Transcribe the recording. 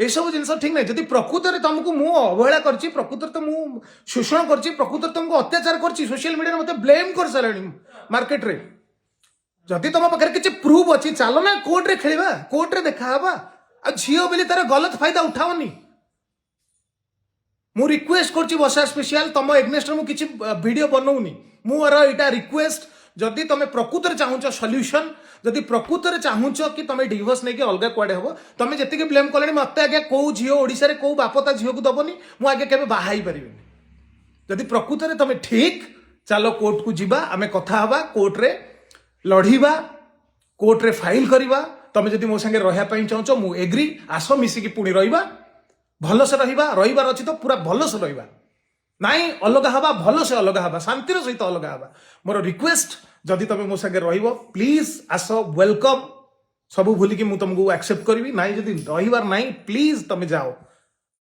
सब जिन ठीक ना जदि प्रकृत में तुमको मु अवहेला कर प्रकृत तो मु शोषण कर प्रकृत तुमको अत्याचार कर सोशल मीडिया मत ब्लेम कर सारे मार्केट रे जदि तुम पाखे किसी प्रूफ अच्छी चलो ना कोर्ट रे खेलिबा कोर्ट रे देखा आ झील बोली तार गलत फायदा उठाओनी मु रिक्वेस्ट कर बसा स्पेशल तुम एग्नेस्ट मु किसी वीडियो बनाऊनी मोर इटा रिक्वेस्ट जदि तुम प्रकृत चाहूच सल्यूशन जदि प्रकृत चाहूच कि तुम डिवोर्स नहीं अलग कुआडे हम तुम जी ब्लेम कले मत आगे कौ झील ओडिशा कौ बाप ता झील को दबनी मुझे केवे बाहाई पारि जदि प्रकृत में तुम ठीक चलो कोर्ट को जीवा आम कथा हवा कोर्ट रे लड़ीबा कोर्ट रे फाइल करवा तुम जदि मो संगे रहा चाहूच मु एग्री आस मिसिकी पुणी रहिबा भल से रहिबार अच्छी तो पूरा भल से रहिबा नाई अलग हवा भल से अलग हवा शांतिर सहित अलग हवा मोर रिक्वेस्ट जदि तुम मो संगे रहिबो प्लीज आस वेलकम सब भूलिकी मु तुमको एक्सेप्ट करी नाई जदि रहिबार नाई प्लीज तुम जाओ